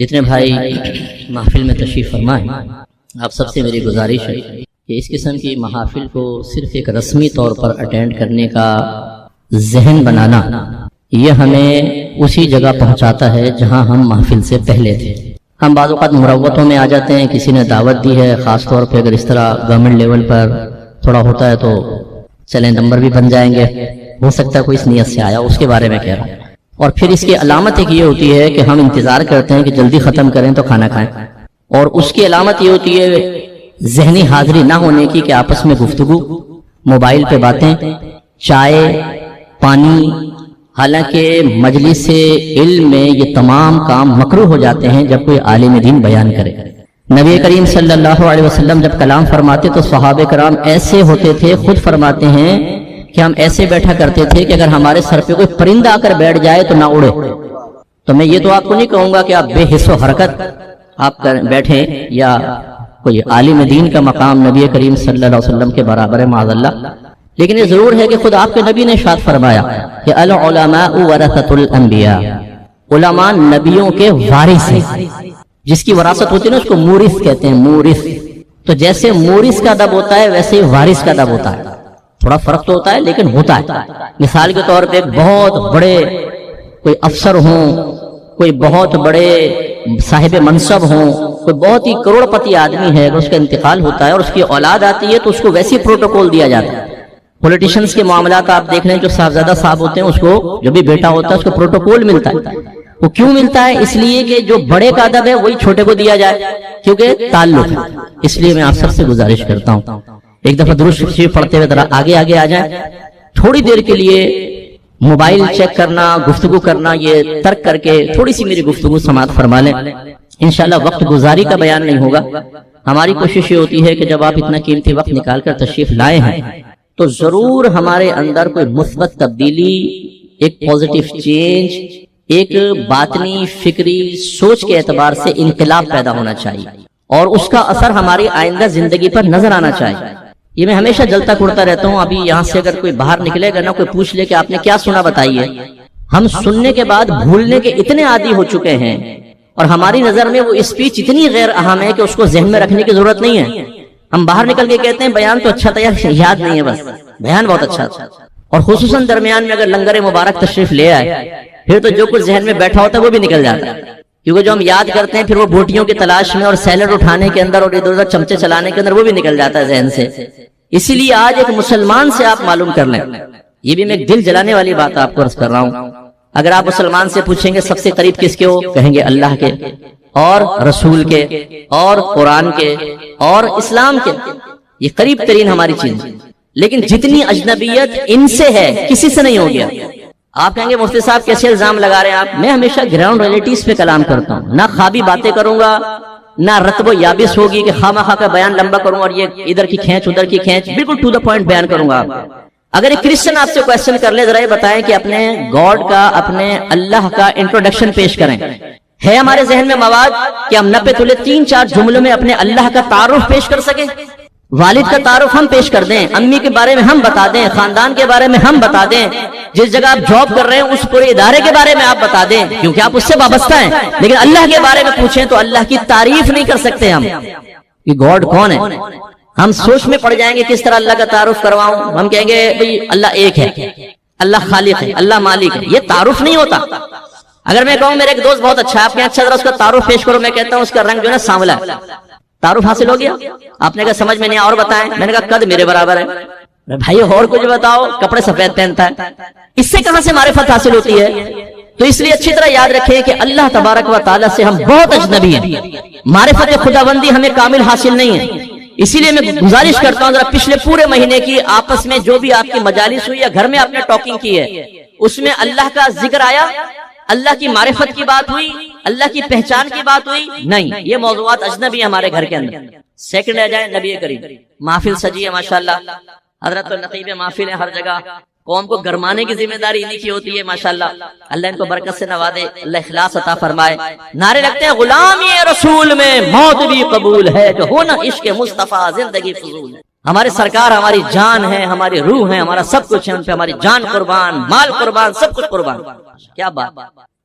جتنے بھائی محفل میں تشریف فرمائیں، آپ سب سے میری گزارش ہے کہ اس قسم کی محافل کو صرف ایک رسمی طور پر اٹینڈ کرنے کا ذہن بنانا، یہ ہمیں اسی جگہ پہنچاتا ہے جہاں ہم محفل سے پہلے تھے۔ ہم بعض اوقات مروتوں میں آ جاتے ہیں، کسی نے دعوت دی ہے، خاص طور پہ اگر اس طرح گورنمنٹ لیول پر تھوڑا ہوتا ہے تو چلیں نمبر بھی بن جائیں گے، ہو سکتا ہے کوئی اس نیت سے آیا، اس کے بارے میں کہہ رہا ہوں۔ اور پھر اس کی علامت ایک یہ ہوتی ہے کہ ہم انتظار کرتے ہیں کہ جلدی ختم کریں تو کھانا کھائیں، اور اس کی علامت یہ ہوتی ہے ذہنی حاضری نہ ہونے کی، کہ آپس میں گفتگو، موبائل پہ باتیں، چائے، پانی۔ حالانکہ مجلس علم میں یہ تمام کام مکروہ ہو جاتے ہیں جب کوئی عالم دین بیان کرے۔ نبی کریم صلی اللہ علیہ وسلم جب کلام فرماتے تو صحابہ کرام ایسے ہوتے تھے، خود فرماتے ہیں کہ ہم ایسے بیٹھا کرتے تھے کہ اگر ہمارے سر پہ کوئی پرندہ آ کر بیٹھ جائے تو نہ اڑے۔ تو میں یہ تو آپ کو نہیں کہوں گا کہ آپ بے حس و حرکت آپ بیٹھیں، یا کوئی عالم دین کا مقام نبی کریم صلی اللہ علیہ وسلم کے برابر ہے معاذ اللہ، لیکن یہ ضرور ہے کہ خود آپ کے نبی نے ارشاد فرمایا کہ العلماء ورثۃ الانبیاء، علماء نبیوں کے وارث ہیں۔ جس کی وراثت ہوتی ہے نا اس کو مورث کہتے ہیں، مورث۔ تو جیسے مورث کا ادب ہوتا ہے ویسے ہی وارث کا ادب ہوتا ہے، تھوڑا فرق تو ہوتا ہے لیکن ہوتا ہے۔ مثال کے طور پہ بہت بڑے کوئی افسر ہوں، کوئی بہت بڑے صاحب منصب ہوں، کوئی بہت ہی کروڑ پتی آدمی ہے، اگر اس کا انتقال ہوتا ہے اور اس کی اولاد آتی ہے تو اس کو ویسی پروٹوکول دیا جاتا ہے۔ پولیٹیشنز کے معاملات آپ دیکھ لیں، جو صاحبزادہ صاحب ہوتے ہیں اس کو جو بھی بیٹا ہوتا ہے اس کو پروٹوکول ملتا ہے۔ وہ کیوں ملتا ہے؟ اس لیے کہ جو بڑے کا ادب ہے وہی چھوٹے کو دیا جائے، کیونکہ تعلق۔ اس لیے میں آپ سب سے گزارش کرتا ہوں ایک دفعہ درود شریف پڑھتے ہوئے ذرا آگے آ جائیں، تھوڑی دیر کے لیے موبائل چیک کرنا، گفتگو کرنا یہ ترک کر کے تھوڑی سی میری گفتگو سماعت فرما لیں۔ انشاءاللہ وقت گزاری کا بیان نہیں ہوگا، ہماری کوشش یہ ہوتی ہے کہ جب آپ اتنا قیمتی وقت نکال کر تشریف لائے ہیں تو ضرور ہمارے اندر کوئی مثبت تبدیلی، ایک پازیٹیو چینج، ایک باطنی فکری سوچ کے اعتبار سے انقلاب پیدا ہونا چاہیے، اور اس کا اثر ہماری آئندہ زندگی پر نظر آنا چاہیے۔ یہ میں ہمیشہ جلتا کڑتا رہتا ہوں، ابھی یہاں سے اگر کوئی باہر نکلے گا نا، کوئی پوچھ لے کہ آپ نے کیا سنا بتائیے، ہم سننے کے بعد بھولنے کے اتنے عادی ہو چکے ہیں، اور ہماری نظر میں وہ اسپیچ اتنی غیر اہم ہے کہ اس کو ذہن میں رکھنے کی ضرورت نہیں ہے۔ ہم باہر نکل کے کہتے ہیں بیان تو اچھا تھا یار، یاد نہیں ہے، بس بیان بہت اچھا تھا۔ اور خصوصاً درمیان میں اگر لنگر مبارک تشریف لے آئے پھر تو جو کچھ ذہن میں بیٹھا ہوتا ہے وہ بھی نکل جاتا ہے، کیونکہ جو ہم یاد کرتے ہیں پھر وہ بوٹیوں کی تلاش میں اور سیلڈ اٹھانے کے اندر اور ادھر ادھر چمچے چلانے کے اندر وہ بھی نکل جاتا ہے ذہن سے۔ اسی لیے آج ایک مسلمان سے آپ معلوم کر لیں، یہ بھی میں ایک دل جلانے والی بات آپ کو عرض کر رہا ہوں، اگر آپ مسلمان سے پوچھیں گے سب سے قریب کس کے ہو، کہیں گے اللہ کے اور رسول کے اور قرآن کے اور اسلام کے، یہ قریب ترین ہماری چیز۔ لیکن جتنی اجنبیت ان سے ہے کسی سے نہیں ہو گیا۔ آپ کہیں گے مفتی صاحب کیسے الزام لگا رہے ہیں آپ؟ میں ہمیشہ گراؤنڈ ریئلٹیز پہ کلام کرتا ہوں، نہ خوابی باتیں کروں گا، نہ رتب و یابس ہوگی کہ خواہ مخواہ کا بیان لمبا کروں اور یہ ادھر کی کھینچ ادھر کی کھینچ، بالکل ٹو دا پوائنٹ بیان کروں گا۔ اگر ایک کرسچن آپ سے کویسچن کر لے، ذرا یہ بتائیں کہ اپنے گاڈ کا، اپنے اللہ کا انٹروڈکشن پیش کریں۔ ہے ہمارے ذہن میں مواد کہ ہم 90 تلے 3-4 جملوں میں اپنے اللہ کا تعارف پیش کر سکیں؟ والد کا تعارف ہم پیش کر دیں، امی کے بارے میں ہم بتا دیں، خاندان کے بارے میں ہم بتا دیں، جس جگہ آپ جاب کر رہے ہیں اس پورے ادارے کے بارے میں آپ بتا دیں، کیونکہ آپ اس سے وابستہ ہیں۔ لیکن اللہ کے بارے میں پوچھیں تو اللہ کی تعریف نہیں کر سکتے ہم کہ گاڈ کون ہے۔ ہم سوچ میں پڑ جائیں گے کس طرح اللہ کا تعارف کرواؤں، ہم کہیں گے بھئی اللہ ایک ہے، اللہ خالق ہے، اللہ مالک ہے، یہ تعارف نہیں ہوتا۔ اگر میں کہوں میرے ایک دوست بہت اچھا ہے، آپ کے اچھا ذرا اس کا تعارف پیش کرو، میں کہتا ہوں اس کا رنگ جو ہے نا سانولا ہے، تعارف حاصل ہو گیا؟ آپ نے کہا سمجھ میں نہیں، اور بتائیں؟ میں نے کہا قد میرے برابر ہے۔ بھائی اور کچھ بتاؤ، کپڑے سفید پہنتا ہے، اس سے کہاں سے معرفت حاصل ہوتی ہے؟ تو اس لیے اچھی طرح یاد رکھیں کہ اللہ تبارک و تعالیٰ سے ہم بہت اجنبی ہیں، معرفت خداوندی ہمیں کامل حاصل نہیں ہے۔ اسی لیے میں گزارش کرتا ہوں ذرا پچھلے پورے مہینے کی آپس میں جو بھی آپ کی مجالس ہوئی یا گھر میں آپ نے ٹاکنگ کی ہے، اس میں اللہ کا ذکر آیا، اللہ کی معرفت کی بات ہوئی، اللہ کی پہچان کی بات ہوئی؟ نہیں، یہ موضوعات اجنبی ہمارے گھر کے اندر۔ سیکنڈ آ جائے نبی کریم، محفل سجی ہے ماشاءاللہ، حضرت النقیب محفل ہے ہر جگہ، قوم کو گرمانے کی ذمہ داری انہی کی ہوتی ہے ماشاءاللہ۔ اللہ ان کو برکت سے نوازے، اللہ اخلاص عطا فرمائے۔ نعرے لگتے ہیں غلامی رسول میں موت بھی قبول ہے، جو ہونا عشق مصطفیٰ زندگی فضول ہے۔ ہمارے سرکار ہماری جان ہے، ہماری روح ہے، ہمارا سب کچھ ہے، ان پہ ہماری جان قربان، مال قربان، سب کچھ قربان۔ کیا بات!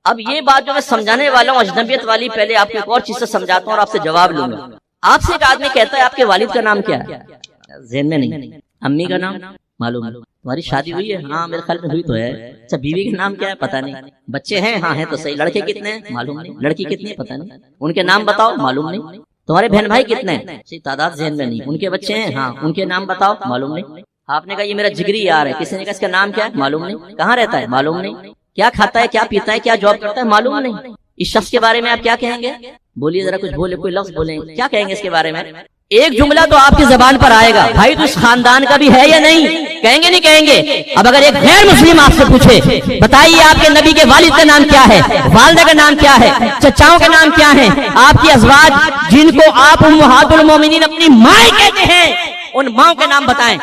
اب یہ بات جو میں سمجھانے والا ہوں اجنبیت والی، پہلے آپ کو ایک اور چیز سے سمجھاتا ہوں اور آپ سے جواب لوں گا. آپ سے ایک آدمی کہتا ہے آپ کے والد کا نام کیا ہے؟ ذہن میں نہیں. امی کا نام معلوم ہے. تمہاری شادی ہوئی ہے؟ ہاں میرے خیال میں ہوئی تو ہے. اچھا بیوی کا نام کیا ہے؟ پتہ نہیں. بچے ہیں؟ ہاں ہیں تو صحیح. لڑکے کتنے ہیں؟ معلوم نہیں. لڑکی کتنی ہے؟ پتہ نہیں. ان کے نام بتاؤ؟ معلوم نہیں. تمہارے بہن بھائی کتنے ہیں؟ صحیح تعداد ذہن میں نہیں. ان کے بچے ہیں؟ ہاں. ان کے نام بتاؤ؟ معلوم نہیں. آپ نے کہا یہ میرا جگری یار ہے. کسی نے کہا اس کا نام کیا ہے؟ معلوم نہیں. کہاں رہتا ہے؟ معلوم نہیں. کیا کھاتا ہے، کیا پیتا ہے، کیا جاب کرتا ہے؟ معلوم نہیں. اس شخص کے بارے میں آپ کیا کہیں گے؟ بولیے ذرا کچھ بولے، کوئی لفظ بولیں. کیا کہیں گے اس کے بارے میں؟ ایک جملہ تو آپ کی زبان پر آئے گا، بھائی تو اس خاندان کا بھی ہے یا نہیں؟ کہیں گے نہیں کہیں گے؟ اب اگر ایک غیر مسلم آپ سے پوچھے بتائیے آپ کے نبی کے والد کا نام کیا ہے، والدہ کا نام کیا ہے، چچاؤں کے نام کیا ہیں، آپ کی ازواج جن کو آپ امہات المومنین اپنی مائیں کہتے ہیں ان ماؤں کے نام بتائیں.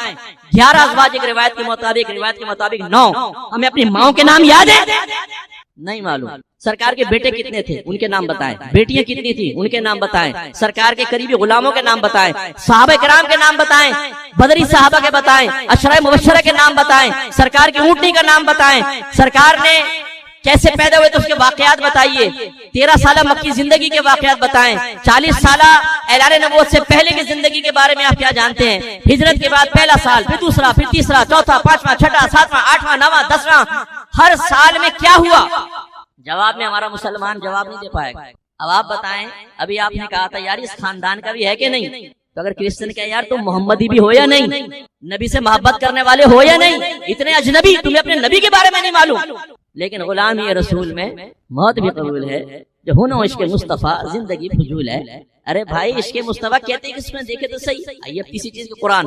11 ازواج ایک روایت کے مطابق 9. ہمیں اپنی ماؤں کے نام یاد ہے؟ نہیں معلوم. سرکار کے بیٹے کتنے تھے؟ ان کے نام بتائیں. بیٹیاں کتنی تھی؟ ان کے نام بتائیں. سرکار کے قریبی غلاموں کے نام بتائیں. صحابہ کرام کے نام بتائیں. بدری صحابہ کے بتائیں. عشرہ مبشرہ کے نام بتائیں. سرکار کی اونٹنی کا نام بتائیں. سرکار نے کیسے پیدا ہوئے تو اس کے واقعات بتائیے. 13 سالہ مکی زندگی کے واقعات بتائیں. 40 سالہ اعلان نبوت سے پہلے کی زندگی کے بارے میں آپ کیا جانتے ہیں؟ ہجرت کے بعد پہلا سال، پھر دوسرا، پھر تیسرا، چوتھا، پانچواں، چھٹا، ساتواں، آٹھواں، نواں، 10واں، ہر سال میں کیا ہوا؟ جواب میں ہمارا مسلمان جواب نہیں دے پائے گا. اب آپ بتائیں. ابھی آپ نے کہا تھا یار اس خاندان کا بھی ہے کہ نہیں؟ تو اگر کرسچن کہے یار تم محمدی بھی ہو یا نہیں، نبی سے محبت کرنے والے ہو یا نہیں، اتنے اجنبی، تمہیں اپنے نبی کے بارے میں نہیں معلوم. لیکن غلامی رسول میں موت بھی قبول ہے، جو ہونو عشق مصطفیٰ زندگی فضول ہے. ارے بھائی عشق مصطفیٰ کہتے ہیں کس میں؟ دیکھے تو صحیح. آئیے اب کسی چیز کے قرآن،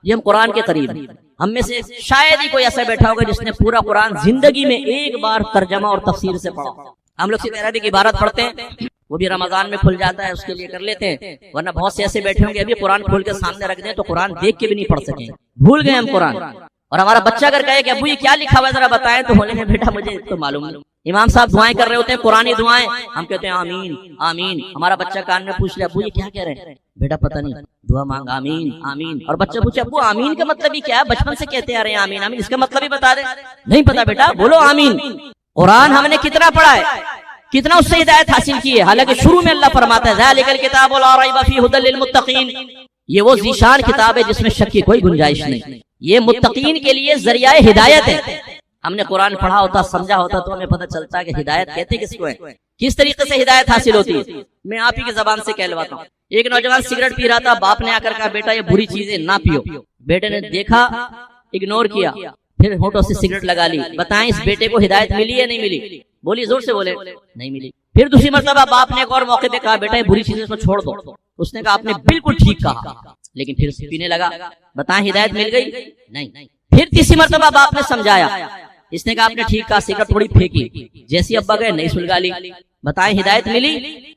یہ ہم قرآن کے قریب ہیں. ہم میں سے شاید ہی کوئی ایسا بیٹھا ہوگا جس نے پورا قرآن زندگی میں ایک بار ترجمہ اور تفسیر سے پڑھا. ہم لوگ سیدھ عربی کی عبارت پڑھتے ہیں، وہ بھی رمضان میں کھل جاتا ہے، اس کے لیے کر لیتے ہیں. ورنہ بہت سے ایسے بیٹھے ہوں گے ابھی قرآن کھول کے سامنے رکھ دیں تو قرآن دیکھ کے بھی نہیں پڑھ سکیں، بھول گئے ہم قرآن. اور ہمارا بچہ اگر کہے کہ ابو یہ کیا لکھا ہوا ہے ذرا بتائیں، تو بولیں گے بیٹا مجھے تو معلوم نہیں. امام صاحب دعائیں کر رہے ہوتے ہیں، قرآنی دعائیں، ہم کہتے ہیں آمین آمین. ہمارا بچہ کان میں پوچھ لے ابو یہ کیا کہہ رہے ہیں؟ بیٹا پتہ نہیں، دعا مانگ آمین آمین. اور بچہ پوچھے ابو آمین کا مطلب ہی کیا ہے؟ بچپن سے کہتے آ رہے ہیں آمین آمین، اس کا مطلب ہی بتا دیں. نہیں پتا بیٹا، بولو آمین. قرآن ہم نے کتنا پڑھا ہے، کتنا اس سے ہدایت حاصل کی ہے. حالانکہ شروع میں اللہ فرماتا ہے ذالک الکتاب لا ریب فیہ ھدی للمتقین، یہ وہ ذیشان کتاب ہے جس میں شک کی کوئی گنجائش نہیں، یہ متقین کے لیے ذریعہ ہدایت ہے. ہم نے قرآن پڑھا ہوتا، سمجھا ہوتا تو ہمیں پتہ چلتا کہ ہدایت کہتے کس کو ہے، کس طریقے سے ہدایت حاصل ہوتی ہے. میں آپ ہی کی زبان سے کہلواتا ہوں. ایک نوجوان سگریٹ پی رہا تھا، باپ نے آ کر کہا بیٹا یہ بری چیزیں نہ پیو. بیٹے نے دیکھا، اگنور کیا، پھر ہونٹوں سے سگریٹ لگا لی. بتائیں اس بیٹے کو ہدایت ملی یا نہیں ملی؟ بولی زور سے بولے. نہیں ملی. پھر دوسری مرتبہ باپ نے ایک اور موقع پہ کہا بیٹا یہ بری چیزیں اس کو چھوڑ دو. اس نے کہا آپ نے بالکل ٹھیک کہا، لیکن پھر پینے لگا. بتائیں ہدایت مل گئی؟ نہیں. پھر تیسری مرتبہ باپ نے سمجھایا، اس نے کہا آپ نے ٹھیک کہا، سگریٹ تھوڑی پھینکی. جیسی ابا گئے نہیں سلگا لی. بتائیں ہدایت ملی؟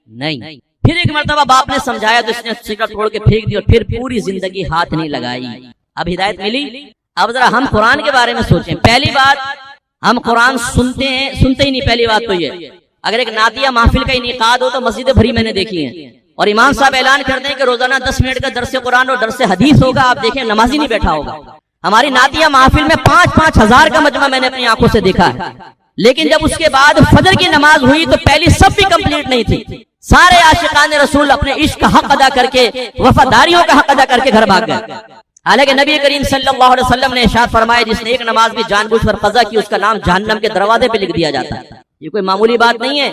نہیں. پھر ایک مرتبہ باپ نے سمجھایا تو اس نے سگریٹ چھوڑ کے پھینک دی اور پھر پوری زندگی ہاتھ نہیں لگائی. اب ہدایت ملی؟ اب ذرا ہم قرآن کے بارے میں سوچیں. پہلی بات ہم قرآن سنتے ہی نہیں. پہلی بات تو یہ، اگر ایک نعتیہ محفل کا انعقاد ہو تو مسجدیں بھری میں نے دیکھی ہیں، اور امام صاحب اعلان کرتے ہیں کہ روزانہ 10 منٹ کا درس قرآن اور درس حدیث ہوگا. آپ دیکھیں نمازی نہیں بیٹھا ہوگا. ہماری نعتیہ محفل میں 5-5 ہزار کا مجمع میں نے اپنی آنکھوں سے دیکھا ہے. لیکن جب اس کے بعد فجر کی نماز ہوئی تو پہلی صف بھی کمپلیٹ نہیں تھی. سارے عاشقان رسول اپنے عشق کا حق ادا کر کے، وفاداریوں کا حق ادا کر کے گھر بھاگ گئے. حالانکہ نبی کریم صلی اللہ علیہ وسلم نے ارشاد فرمایا جس نے ایک نماز بھی جان بوجھ کر قضا کی اس کا نام جہنم کے دروازے پہ لکھ دیا جاتا ہے. یہ کوئی معمولی بات نہیں ہے.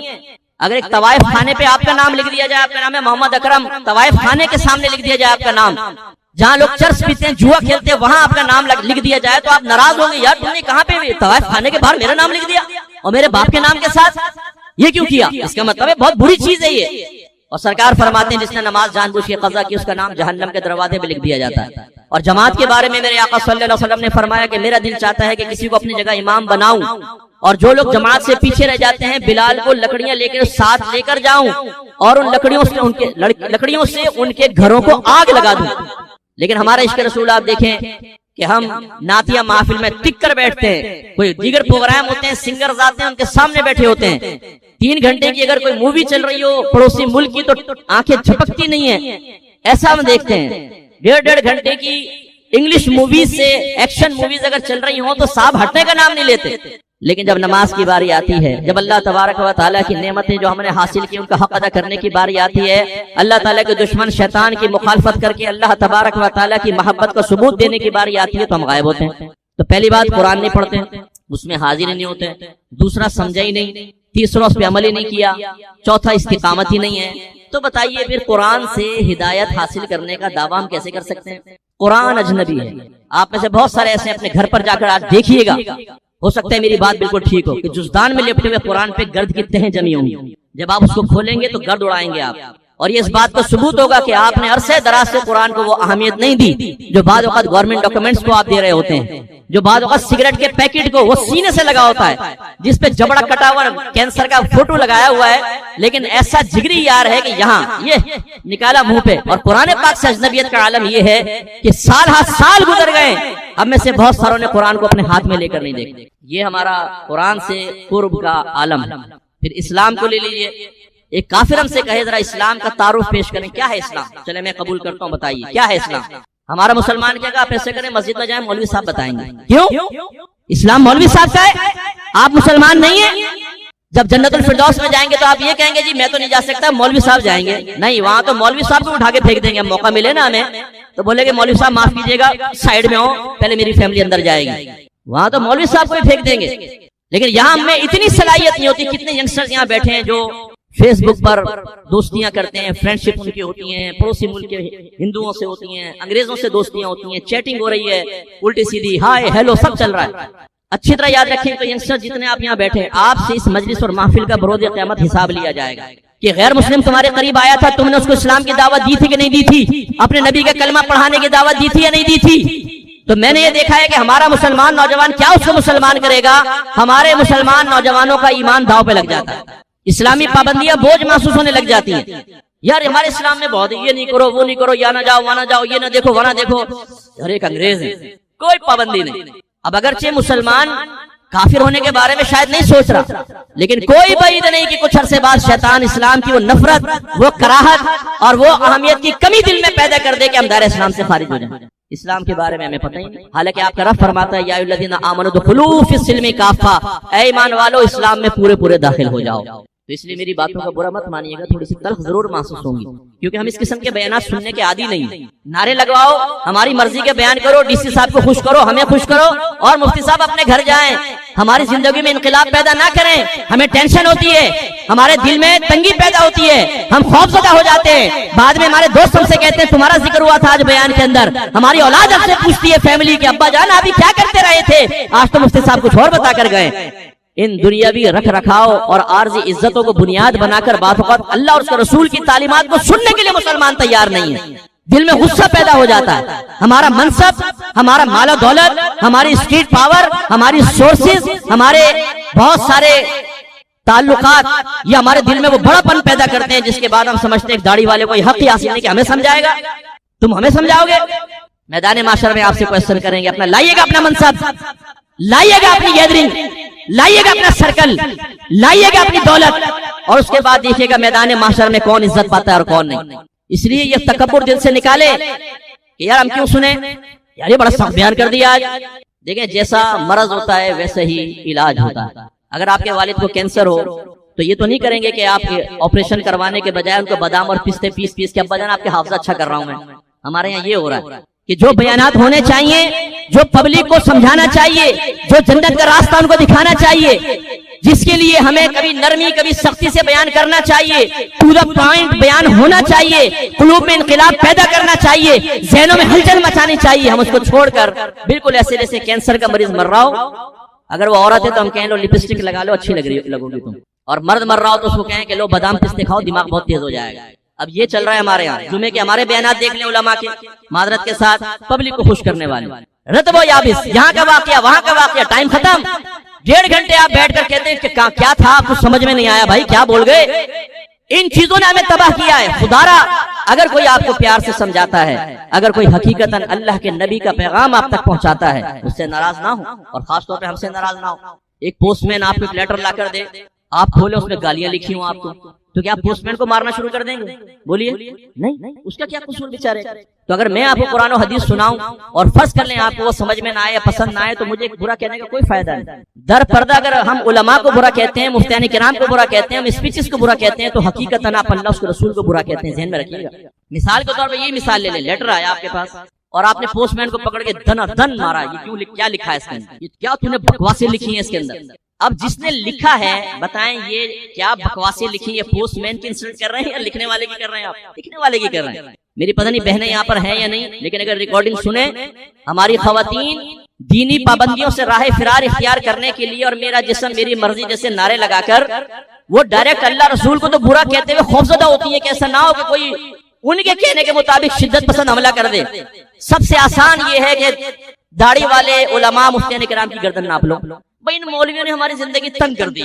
اگر ایک طوائف خانے پہ آپ کا نام لکھ دیا جائے، آپ کا نام ہے محمد اکرم، طوائف خانے کے سامنے لکھ دیا جائے آپ کا نام، جہاں لوگ چرس پیتے ہیں، جوا کھیلتے ہیں، وہاں آپ کا نام لکھ دیا جائے تو آپ ناراض ہوں گے، یار تم نے کہاں پہ طوائف خانے کے باہر میرا نام لکھ دیا اور میرے باپ کے نام کے ساتھ یہ کیوں کیا؟ اس کا مطلب ہے بہت بری چیز ہے یہ. اور سرکار فرماتے ہیں جس نے نماز جان بوجھ کے قضا کی اس کا نام جہنم کے دروازے پہ لکھ دیا جاتا ہے. اور جماعت کے بارے میں میرے آقا صلی اللہ علیہ وسلم نے فرمایا کہ میرا دل چاہتا ہے کہ کسی کو اپنی جگہ امام بناؤں، اور جو لوگ جماعت سے پیچھے رہ جاتے ہیں بلال کو لکڑیاں لے کر ساتھ لے کر جاؤں اور ان لکڑیوں سے ان کے گھروں کو آگ لگا دوں. لیکن ہمارا عشق رسول آپ دیکھیں کہ ہم نعتیہ محفل میں ٹک کر بیٹھتے ہیں، کوئی دیگر پروگرام ہوتے ہیں، سنگرز آتے ہیں ان کے سامنے بیٹھے ہوتے ہیں. 3 گھنٹے کی اگر کوئی مووی چل رہی ہو پڑوسی ملک کی تو آنکھیں جھپکتی نہیں ہیں، ایسا ہم دیکھتے ہیں. 1.5 گھنٹے کی انگلش موویز سے ایکشن موویز اگر چل رہی ہوں تو صاحب ہٹنے کا نام نہیں لیتے. لیکن جب نماز کی باری آتی ہے، جب اللہ تبارک و تعالیٰ کی نعمتیں جو ہم نے حاصل کی ان کا حق ادا کرنے کی باری آتی ہے، اللہ تعالیٰ کے دشمن شیطان کی مخالفت کر کے اللہ تبارک و تعالیٰ کی محبت کو ثبوت دینے کی باری آتی ہے تو ہم غائب ہوتے ہیں۔ تو پہلی بات قرآن نہیں پڑھتے، اس میں حاضر ہی نہیں ہوتے، دوسرا سمجھا ہی نہیں، تیسرا اس پہ عمل ہی نہیں کیا، چوتھا استقامت ہی نہیں ہے۔ تو بتائیے پھر قرآن سے ہدایت حاصل کرنے کا دعویٰ ہم کیسے کر سکتے ہیں؟ قرآن اجنبی ہے۔ آپ میں سے بہت سارے ایسے اپنے گھر پر جا کر آج دیکھیے گا، ہو سکتا ہے میری بات بالکل ٹھیک ہو کہ جزدان میں لپٹے ہوئے قرآن پہ گرد کی تہیں جمی ہوں گی، جب آپ اس کو کھولیں گے تو گرد اڑائیں گے آپ، اور یہ اس بات کا ثبوت ہوگا کہ آپ نے عرصے دراز سے قرآن کو وہ اہمیت نہیں دی جو بعض اوقات گورنمنٹ ڈاکومنٹس کو آپ دے رہے ہوتے ہیں، جو بعض اوقات سگریٹ کے پیکٹ کو وہ سینے سے لگا ہوتا ہے جس پہ جبڑا کٹا ہوا کینسر کا فوٹو لگایا ہوا ہے، لیکن ایسا جگری یار ہے کہ یہاں یہ نکالا منہ پہ۔ اور قرآن پاک سے اجنبیت کا عالم یہ ہے کہ سال ہاتھ سال گزر گئے، ہم میں سے بہت ساروں نے قرآن کو اپنے ہاتھ میں لے کر نہیں دیکھا۔ یہ ہمارا قرآن سے قرب کا عالم۔ پھر اسلام کو لے لیجئے، ایک کافر ہم سے کہے ذرا اسلام کا تعارف پیش کریں، کیا ہے اسلام؟ چلے میں قبول کرتا ہوں، بتائیے کیا ہے اسلام؟ ہمارا مسلمان کیا کہا، آپ ایسے کریں مسجد میں جائیں مولوی صاحب بتائیں گے۔ کیوں؟ اسلام مولوی صاحب کا ہے، آپ مسلمان نہیں ہیں۔ جب جنت الفردوس میں جائیں گے تو آپ یہ کہیں گے جی میں تو نہیں جا سکتا، مولوی صاحب جائیں گے۔ نہیں، وہاں تو مولوی صاحب کو اٹھا کے پھینک دیں گے، موقع ملے نا ہمیں تو بولے گے مولوی صاحب معاف کیجیے گا، سائیڈ میں ہو، پہلے میری فیملی اندر جائے گی۔ وہاں تو مولوی صاحب کو ہی پھینک دیں گے، لیکن یہاں میں اتنی صلاحیت نہیں ہوتی۔ کتنے ینگسٹر یہاں بیٹھے ہیں جو فیس بک پر دوستیاں کرتے ہیں، فرینڈ شپ ان کی ہوتی ہیں، پڑوسی ملک کے ہندوؤں سے ہوتی ہیں، انگریزوں سے دوستیاں ہوتی ہیں، چیٹنگ ہو رہی ہے الٹی سیدھی، ہائے ہیلو سب چل رہا ہے۔ اچھی طرح یاد رکھیں تو ینگسٹر جتنے آپ یہاں بیٹھے ہیں، آپ سے اس مجلس اور محفل کا بروز قیامت حساب لیا جائے گا کہ غیر مسلم تمہارے قریب آیا تھا، تم نے اس کو اسلام کی دعوت دی تھی کہ نہیں دی تھی؟ اپنے نبی کا کلمہ پڑھانے کی دعوت دی تھی یا نہیں دی تھی؟ تو میں نے یہ دیکھا ہے کہ ہمارا مسلمان نوجوان کیا اس کو مسلمان کرے گا، ہمارے مسلمان نوجوانوں کا ایمان داؤ پہ لگ جاتا ہے، اسلامی پابندیاں بوجھ محسوس ہونے لگ جاتی ہیں۔ یار ہمارے اسلام میں بہت یہ نہیں کرو وہ نہیں کرو، یا نہ جاؤ وہاں نہ جاؤ، یہ نہ دیکھو وہاں نہ دیکھو، ہر ایک انگریز ہے، کوئی پابندی نہیں۔ اب اگرچہ مسلمان کافر ہونے کے بارے میں شاید نہیں سوچ رہا، لیکن کوئی بعید نہیں کہ کچھ عرصے بعد شیطان اسلام کی وہ نفرت، وہ کراہت اور وہ اہمیت کی کمی دل میں پیدا کر دے کہ ہم دائرہ اسلام سے خارج ہو جائیں۔ اسلام کے بارے میں ہمیں پتہ ہی نہیں، حالانکہ آپ کا رب فرماتا ہے یا ایھا الذین آمنوا ادخلوا فی السلم کافہ، اے ایمان والو اسلام میں پورے پورے داخل ہو جاؤ۔ تو اس لیے میری باتوں کا برا مت مانیے گا، تھوڑی سی تلخ ضرور محسوس ہوں گی، کیونکہ ہم اس قسم کے بیانات سننے کے عادی نہیں۔ نعرے لگواؤ، ہماری مرضی کے بیان کرو، ڈی سی صاحب کو خوش کرو، ہمیں خوش کرو، اور مفتی صاحب اپنے گھر جائیں، ہماری زندگی میں انقلاب پیدا نہ کریں۔ ہمیں ٹینشن ہوتی ہے، ہمارے دل میں تنگی پیدا ہوتی ہے، ہم خوف زدہ ہو جاتے ہیں، بعد میں ہمارے دوست ہم سے کہتے ہیں تمہارا ذکر ہوا تھا آج بیان کے اندر، ہماری اولاد ہم سے پوچھتی ہے فیملی کے ابا جان ابھی کیا کرتے رہے تھے، آج تو مفتی صاحب کچھ اور بتا کر گئے۔ ان دنیاوی رکھ رکھاؤ اور عارضی عزتوں کو بنیاد بنا کر بعض اوقات اللہ اور اس کے رسول کی تعلیمات کو سننے کے لیے مسلمان تیار نہیں ہے، دل میں غصہ پیدا ہو جاتا ہے۔ ہمارا منصب، ہمارا مال و دولت، ہماری اسٹریٹ پاور، ہماری سورسز، ہمارے بہت سارے تعلقات یہ ہمارے دل میں وہ بڑا پن پیدا کرتے ہیں جس کے بعد ہم سمجھتے ہیں ایک داڑھی والے کو یہ حق ہی حاصل نہیں کہ ہمیں سمجھائے گا، تم ہمیں سمجھاؤ گے۔ میدان معاشر میں آپ سے کوشچن کریں گے، اپنا لائیے گا اپنا منصب، لائیے گا اپنی گیدرنگ، لائیے گا اپنا سرکل، لائیے گا اپنی دولت، اور اس کے بعد دیکھیے گا میدان معاشر میں کون عزت پاتا ہے اور کون نہیں۔ اس لیے یہ تکبر دل سے نکالے کہ یار ہم کیوں سنیں، یار یہ بڑا سخت بیان کر دیا آج۔ دیکھیں جیسا مرض ہوتا ہے ویسے ہی علاج ہوتا ہے۔ اگر آپ کے والد کو کینسر ہو تو یہ تو نہیں کریں گے کہ آپ آپریشن کروانے کے بجائے ان کو بادام اور پستے پیس پیس کے ابا جان آپ کے حافظہ اچھا کر رہا ہوں میں۔ ہمارے یہاں یہ ہو رہا ہے کہ جو بیانات ہونے چاہیے، جو پبلک کو سمجھانا چاہیے، جو جنت کا راستہ ان کو دکھانا چاہیے، جس کے لیے ہمیں کبھی نرمی کبھی سختی سے بیان کرنا چاہیے، ٹو دا پوائنٹ بیان ہونا چاہیے، قلوب میں انقلاب پیدا کرنا چاہیے، ذہنوں میں ہلچل مچانی چاہیے، ہم اس کو چھوڑ کر بالکل ایسے جیسے کینسر کا مریض مر رہا ہو، اگر وہ عورت ہے تو ہم کہیں لو لپسٹک لگا لو اچھی لگو گی تم، اور مرد مر رہا ہو تو اس کو کہیں کہ لو بادام پستے کھاؤ دماغ بہت تیز ہو جائے گا۔ اب یہ چل رہا ہے ہمارے یہاں، جمعے کے ہمارے بیانات دیکھ لیں علماء کے، معذرت کے ساتھ پبلک کو خوش کرنے والے، رتب و یابس، یہاں کا واقعہ وہاں کا واقعہ، ٹائم ختم، 1.5 گھنٹے آپ بیٹھ کر کہتے ہیں کہ کیا تھا کچھ سمجھ میں نہیں آیا بھائی کیا بول گئے۔ ان چیزوں نے ہمیں تباہ کیا ہے۔ خدارا اگر کوئی آپ کو پیار سے سمجھاتا ہے، اگر کوئی حقیقتاً اللہ کے نبی کا پیغام آپ تک پہنچاتا ہے، اس سے ناراض نہ ہو، اور خاص طور پہ ہم سے ناراض نہ ہو۔ ایک پوسٹ مین آپ کو ایک لیٹر لا کر دے، آپ کھولے اس میں گالیاں لکھی ہوں آپ کو، تو کیا آپ پوسٹ مین کو مارنا شروع کر دیں گے؟ بولیے نہیں، اس کا کیا قصور بیچارے؟ تو اگر میں آپ کو قرآن و حدیث سناؤں اور فرض کر لیں آپ کو وہ سمجھ میں نہ آئے یا پسند نہ آئے تو مجھے برا کہنے کا کوئی فائدہ نہیں۔ در پردہ اگر ہم علماء کو برا کہتے ہیں، مفتیان کرام کو برا کہتے ہیں، ہم اسپیچز کو برا کہتے ہیں، تو حقیقتاً آپ اللہ اس کے رسول کو برا کہتے ہیں، ذہن میں رکھیے گا۔ مثال کے طور پہ یہی مثال لے لیں، لیٹر آیا آپ کے پاس اور آپ نے پوسٹ مین کو پکڑ کے دنا دن مارا، یہ کیوں، کیا لکھا ہے اس کے اندر؟ یہ کیا تم نے بکواسیں لکھی ہیں اس کے اندر؟ اب جس نے لکھا ہے بتائیں یہ کیا بکواسیں لکھی، یہ پوسٹ مین کی انسلٹ کر رہے ہیں یا لکھنے والے کی کر رہے ہیں؟ آپ لکھنے والے کی کر رہے ہیں۔ میری پتہ نہیں بہنیں یہاں پر ہیں یا نہیں، لیکن اگر ریکارڈنگ سنیں، ہماری خواتین دینی پابندیوں سے راہ فرار اختیار کرنے کے لیے اور میرا جسم میری مرضی جیسے نعرے لگا کر وہ ڈائریکٹ اللہ رسول کو تو برا کہتے ہوئے خوفزدہ ہوتی ہیں کہ ایسا نہ ہو کہ کوئی ان کے کہنے کے مطابق شدت پسند حملہ کر دے۔ سب سے آسان یہ ہے کہ داڑھی والے علماء مفتیان کرام کی گردن ناپ لو۔ بھائی ان مولویوں نے ہماری زندگی تنگ کر دی۔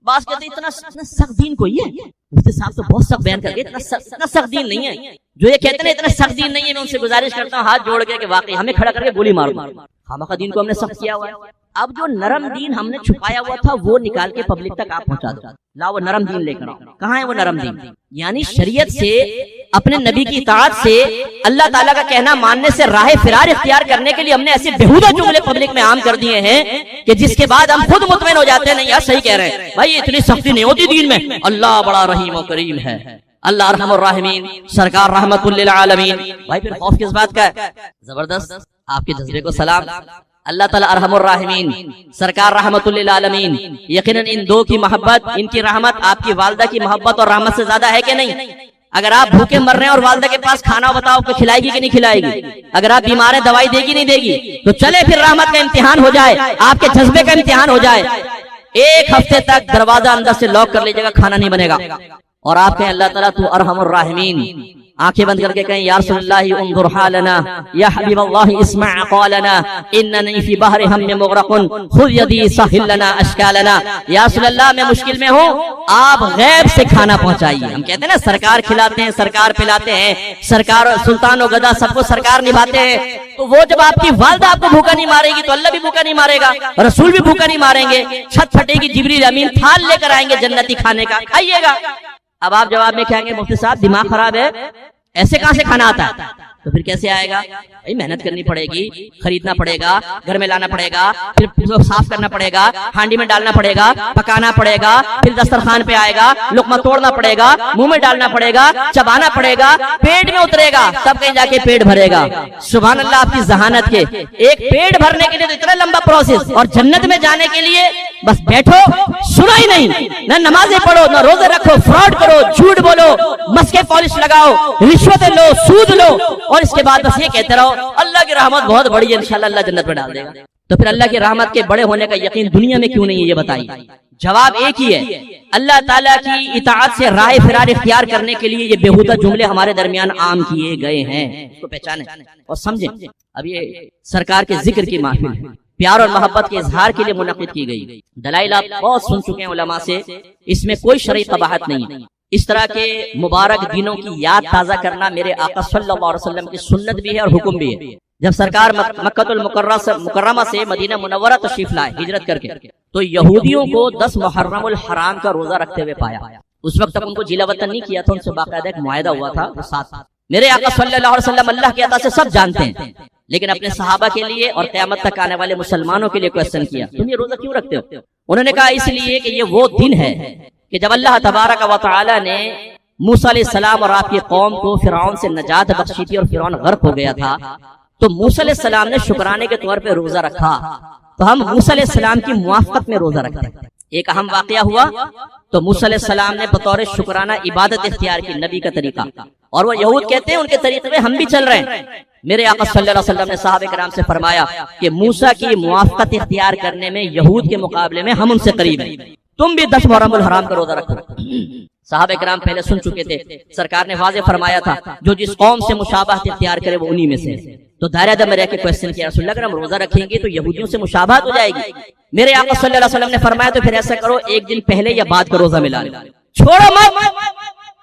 بعض کہتے ہیں اتنا سخت دین کوئی ہے؟ مفتی صاحب تو بہت سخت بیان کر گئے، اتنا سخت دین نہیں ہے۔ جو یہ کہتے ہیں اتنا سخت دین نہیں ہے، میں ان سے گزارش کرتا ہوں ہاتھ جوڑ کے کہ واقعی ہمیں کھڑا کر کے گولی مار دو، خامخواہ دین کو ہم نے سخت کیا ہوا ہے۔ اب جو نرم دین ہم نے چھپایا ہوا تھا وہ نکال کے پبلک تک آپ پہنچا دو، لا وہ نرم دین لے کر آؤ۔ کہاں ہے وہ نرم دین؟ یعنی شریعت سے، اپنے نبی کی اطاعت سے، اللہ تعالیٰ کا کہنا ماننے سے راہ فرار اختیار کرنے کے لیے ہم نے ایسے بےہودہ جملے پبلک میں عام کر دیے ہیں کہ جس کے بعد ہم خود مطمئن ہو جاتے ہیں نہیں یار صحیح کہہ رہے ہیں بھائی، اتنی سختی نہیں ہوتی دین میں، اللہ بڑا رحیم و کریم ہے، اللہ ارحم الراحمین، سرکار رحمت للعالمین۔ بھائی پھر خوف کس بات کا ہے؟ زبردست، آپ کے جذبے کو سلام۔ اللہ تعالیٰ ارحم الراحمین، سرکار رحمت للعالمین، یقیناً ان دو کی محبت، ان کی رحمت آپ کی والدہ کی محبت اور رحمت سے زیادہ ہے کہ نہیں؟ اگر آپ بھوکے مر رہے ہیں اور والدہ کے پاس کھانا بتاؤ کہ کھلائے گی کہ نہیں کھلائے گی؟ اگر آپ بیمار ہیں دوائی دے گی نہیں دے گی؟ تو چلے پھر رحمت کا امتحان ہو جائے، آپ کے جذبے کا امتحان ہو جائے۔ ایک ہفتے تک دروازہ اندر سے لاک کر لیجیے گا، کھانا نہیں بنے گا، اور آپ کہیں اللہ تعالیٰ تو ارحم الراحمین، آنکھیں بند کر کے کہیں یا رسول اللہ انظر حالنا، یا حبیب اللہ اسمع قولنا، اننی فی بحر ہم مغرق خذ یدی ساحل لنا اشکالنا۔ یا رسول اللہ میں مشکل میں ہوں، آپ غیب سے کھانا پہنچائیے۔ ہم کہتے ہیں نا سرکار کھلاتے ہیں، سرکار پلاتے ہیں، سرکار سلطان و گدا سب کو سرکار نبھاتے ہیں، تو وہ جب آپ کی والدہ آپ کو بھوکا نہیں مارے گی تو اللہ بھی بھوکا نہیں مارے گا، رسول بھی بھوکا نہیں ماریں گے۔ چھت پھٹے گی، جبریل امین تھال لے کر آئیں گے جنتی کھانے کا، کھائیے گا۔ اب آپ جواب میں کہیں گے مفتی صاحب دماغ خراب ہے، ایسے کہاں سے کھانا آتا ہے؟ تو پھر کیسے آئے گا؟ بھائی محنت کرنی پڑے گی، خریدنا پڑے گا، گھر میں لانا پڑے گا، پھر صاف کرنا پڑے گا، ہانڈی میں ڈالنا پڑے گا، پکانا پڑے گا، پھر دسترخوان پہ آئے گا، لقمہ توڑنا پڑے گا، منہ میں ڈالنا پڑے گا، چبانا پڑے گا، پیٹ میں اترے گا، تب کہیں جا کے پیٹ بھرے گا۔ سبحان اللہ آپ کی ذہانت کے، ایک پیٹ بھرنے کے لیے تو اتنا لمبا پروسیس، اور جنت میں جانے کے لیے بس بیٹھو، سنا ہی نہیں، نہ نمازیں پڑھو، نہ روزے رکھو، فراڈ کرو، جھوٹ بولو، مسکے پالش لگاؤ، رشوتیں لو، سود لو، اور اس کے بعد بس یہ کہتے رہو اللہ کی رحمت بہت بڑی ہے، انشاءاللہ اللہ جنت میں ڈال دے گا۔ تو پھر اللہ کی رحمت کے بڑے ہونے کا یقین دنیا میں کیوں نہیں ہے یہ بتائیے؟ جواب ایک ہی ہے، اللہ تعالیٰ کی اطاعت سے راہ فرار اختیار کرنے کے لیے یہ بےہودہ جملے ہمارے درمیان عام کیے گئے ہیں۔ اس کو پہچانیں اور سمجھیں۔ اب یہ سرکار کے ذکر کی محفل پیار اور محبت کے اظہار کے لیے منعقد کی گئی۔ دلائل آپ بہت سن چکے ہیں علماء سے، اس میں کوئی شرعی قباحت نہیں ہے۔ اس طرح کے مبارک دنوں کی یاد تازہ کرنا میرے آقا صلی اللہ علیہ وسلم کی سنت بھی ہے اور حکم بھی ہے۔ جب سرکار مکہ المکرمہ سے مدینہ منورہ تشریف لائے ہجرت کر کے، تو یہودیوں کو 10 محرم الحرام کا روزہ رکھتے ہوئے پایا۔ اس وقت تک ان کو جیلا وطن نہیں کیا تھا، ان سے باقاعدہ ایک معاہدہ ہوا تھا، وہ ساتھ تھا۔ میرے آقا صلی اللہ علیہ وسلم اللہ کی عطا سے سب جانتے ہیں، لیکن اپنے صحابہ کے لیے اور قیامت تک آنے والے مسلمانوں کے لیے کوشچن کیا، تم یہ روزہ کیوں رکھتے ہو؟ انہوں نے کہا اس لیے کہ یہ وہ دن ہے کہ جب اللہ تبارک و تعالی نے موسیٰ علیہ السلام اور آپ کی قوم کو فرعون سے نجات بخشی تھی اور فرعون غرق ہو گیا تھا، تو موسیٰ علیہ السلام نے شکرانے کے طور پہ روزہ رکھا، تو ہم موسیٰ علیہ السلام کی موافقت میں روزہ رکھتے ہیں۔ ایک اہم واقعہ ہوا تو موسیٰ علیہ السلام نے بطور شکرانہ عبادت اختیار کی، نبی کا طریقہ، اور وہ یہود کہتے ہیں ان کے طریقے میں ہم بھی چل رہے ہیں۔ میرے آقا صلی اللہ علیہ وسلم نے صحابہ کرام سے فرمایا کہ موسیٰ کی موافقت اختیار کرنے میں یہود کے مقابلے میں ہم ان سے قریب ہیں، تم بھی 10 محرم الحرام کا روزہ رکھو۔ صحابہ کرام پہلے سن چکے تھے، سرکار نے واضح فرمایا تھا جو جس قوم سے مشابہت اختیار کرے وہ انہی میں سے۔ تو دائرہ میں رہ کے کوشچن کیا، رسول اللہ اگر ہم روزہ رکھیں گے تو یہودیوں سے مشابہت ہو جائے گی۔ میرے آقا صلی اللہ علیہ وسلم نے فرمایا تو پھر ایسا کرو ایک دن پہلے یا بعد کا روزہ ملا لو، چھوڑو مت،